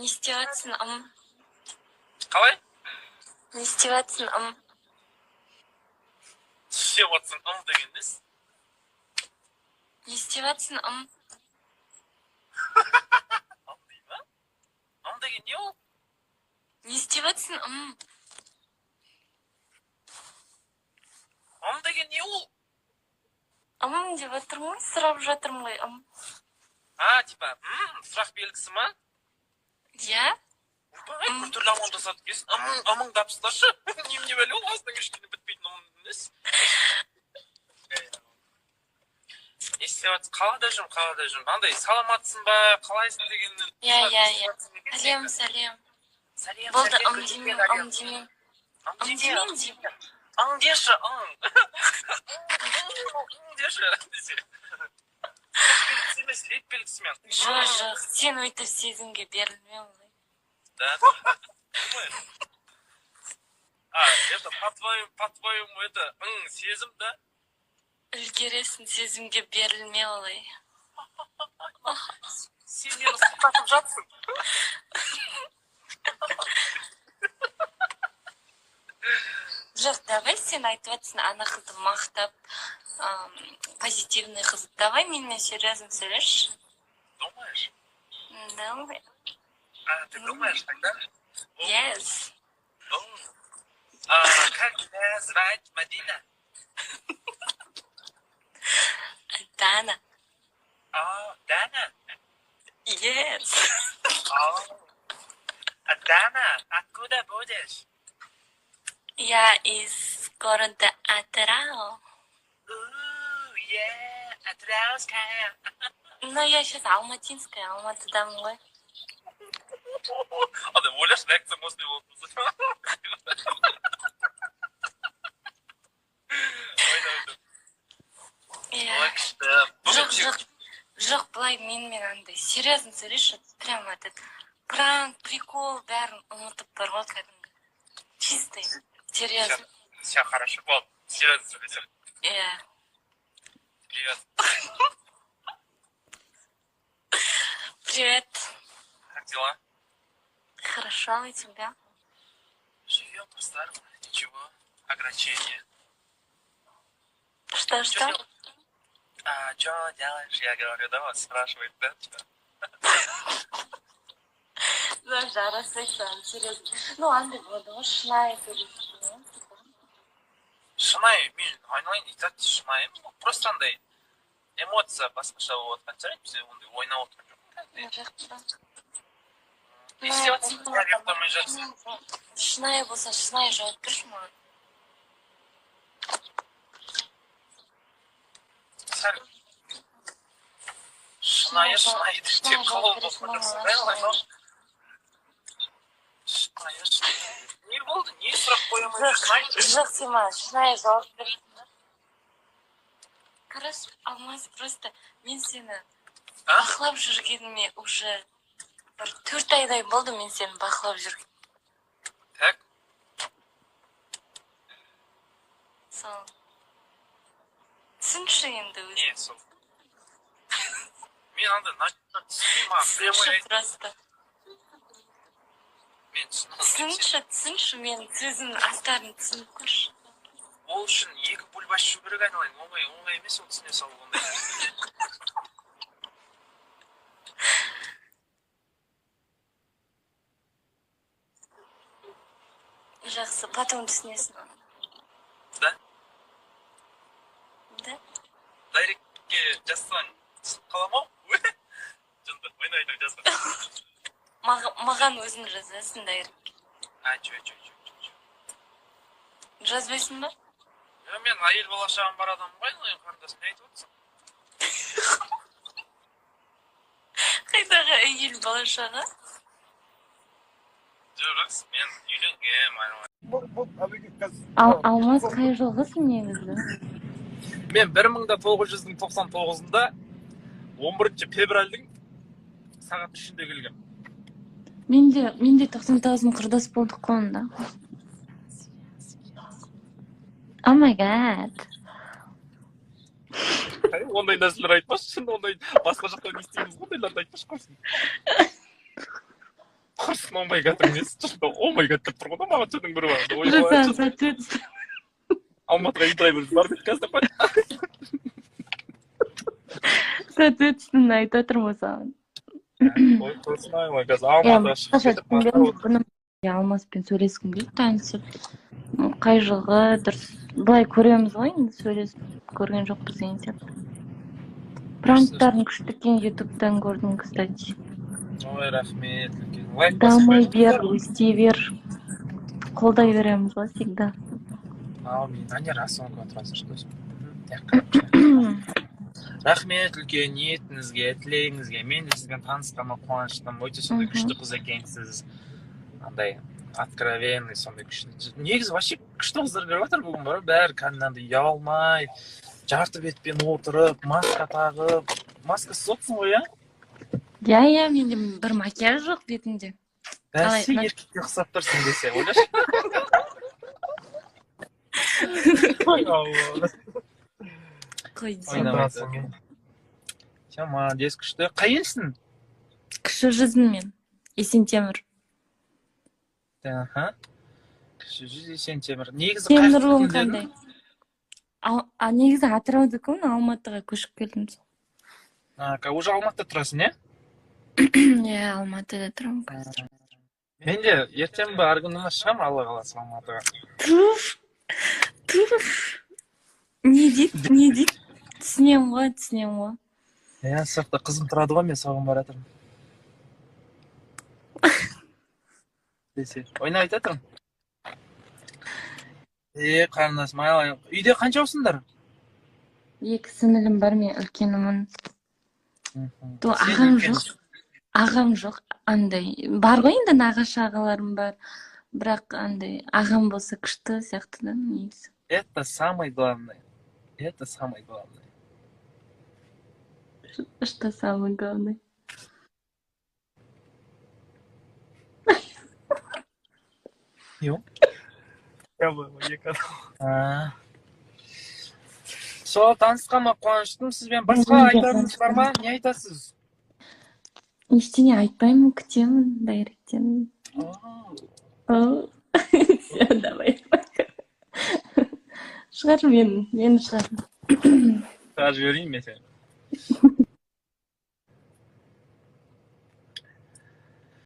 Не істеп жатсың, Қалай? Не істеп жатсың, Ішеп жатсың, деген несі? Не істеп жатсың, Дей ма? Деген не ол? Не істеп жатсың, Деген не ол? деп жатырмын ғой, сұрап жатырмын ғой, Типа, сұрақ белгісі ма? Иә? Ойбай, күртүрлі амандасады екенсің. Амандапсыздаршы. Немене бәле ол аздан кешкені бітпейтін несі? Не істеп жатсың? Қалада жүрмін. Андай саламатсың ба? Қалайсың дегеннен. Иә. Сәлем. Болды, демеймін. Деші, деші, десе. Лет белгісімен. Жоқ, сен өйтіп сезімге берілме олай. Да? Думаешь? Это, по-твоему, это, сезім, да? Үлгересің, сезімге берілме олай. Сен мені сұқтатып жатсың. Жоқ, давай сен айтып жатсың, ана қызды мақтап, позитивный қыз. Давай менімен серьезно сөйлесші. Думаешь? Давай. Ты думаешь тогда? Yes. Как тебя звать, Мадина? Дана. Дана? Yes. Дана, откуда будешь? Я из города Атырау. Атырауская. Но я сейчас алматинская, Алматыдамын ғой. Ойлашы, реакция осындай болып тұрса. Жоқ, былай менімен андай серьезно сөйлеші, прям этот пранк, прикол бәрін ұмытып бар ғой кәдімгі. Чистый, серьезно. Все хорошо, болды, серьезно сөйлесем. Иә. Привет. Привет. Как дела? Хорошо, и тебя? Живем по-старому, ничего, ограничения. Что? Что делаешь? Я говорю, да, вас спрашивает, да? Да, рассказывай, серьезно. Ну, андай болды ғой, шынайы сөйлесу. Шынайы, мен айналайын айтады, шынайы. Просто андай эмоция басқаша болып отқан шығар, бізде ондай ойнап отқан жоқ. Не істеп жатсың? Ұйықтамай жатсың. Шынайы болса, шынайы жауап берші маған. Сәл шынайы деп қалау болып отырсың. Шынайы. Не болды? Не сұрақ қоямай жүрсің? Жоқ, сен маған шынайы жауап берші. Короче, Алмаз, просто мен сені бақылап жүргеніме уже бір 4 айдай болды мен сені бақылап жүрген. Так? Сол. Түсінші енді өзі. Не, сол. Мен андай начинно түсінбеймін, түсінші просто. Мен түсінбеймін. Түсінші мен сөзімнің астарын түсініп көрші. Ол үшін екі бульбаш ішу керек айналайын. Оңай емес, ол түсіне салу ондай. Жақсы, потом түсінесің. Да? Да? Дайректке жазсаң түсіп қалам-ау? Жынды, ойнайдың жазсаң. Маған өзің жазасың дайректке. Чо. Жазбайсың ба? Мен айел балашағым бар адамым ғой, қарындасым не айтып отырсың? Қайдағы айел балашаға? Жоқ, мен үйленгем, Алмаз қай жылғысың негізі? Мен 1999-ында 11 февральдың сағат 3-інде келгем. Менде 99-ның құрдас болдық қой онда. Oh my god. Ондай нәрселер айтпашы, ондай басқа жақтан естейміз, ондайларды айтпашы қойсын. Oh my god емес шынында oh my god деп тұр ғой да маған түннің бірі бар алматыға үй драйвер барбек қазір қой соответственно айтып отырмын саған ой құрсын ай қазір алматыға шығып кетіп алмаспен сөйлескім келді танысып қай жылғы дұрыс былай көреміз ғой енді сөйлесіп көрген жоқпыз деген сияқты пранктарын күшті екен ютубтан көрдім кстати ой рахмет лайк дамай бер өсти бер қолдай береміз ғой всегда аумин не рас оны отырасың что рахмет үлкен ниетіңізге тілегіңізге мен де сізбен танысқаныма қуаныштымын өте сондай күшті қыз екенсіз андай откровенный сондай күшті негізі вообще күшті қыздар көріп жатыр бүгін бар бәрі кәдімгідей ұялмай жарты бетпен отырып маска тағып маскасыз отырсың ғой иә менде бір макияж жоқ бетімде бәсе еркекке ұқсап тұрсың десе ойлашы қой молодец күшті қай елсің кіші жүзін мен есентемір кіші жүз есентемір негізі сенің руың қандай негізі атыраудікімін алматыға көшіп келдім уже алматыда тұрасың иә иә алматыда тұрамын қазір мен де ертең бе арғы күні шығамын алла қаласа алматыға туф не дейді түсінемін ғой иә сол жақта қызым тұрады ғой мен соған бара жатырмын десе ойнап айтып жатырмын қарындасым үйде қаншаусыңдар 2 сіңілім бар мен үлкенімін ағам жоқ андай бар ғой енді нағашы ағаларым бар бірақ андай ағам болса күшті сияқты да негізі это самое главное что самое главное сол танысқаныма қуаныштымын сізбен басқа айтарыңыз бар ма не айтасыз ештеңе айтпаймын күтемін дайректен все давай шығар мені шығар шығарып жіберейін мен сені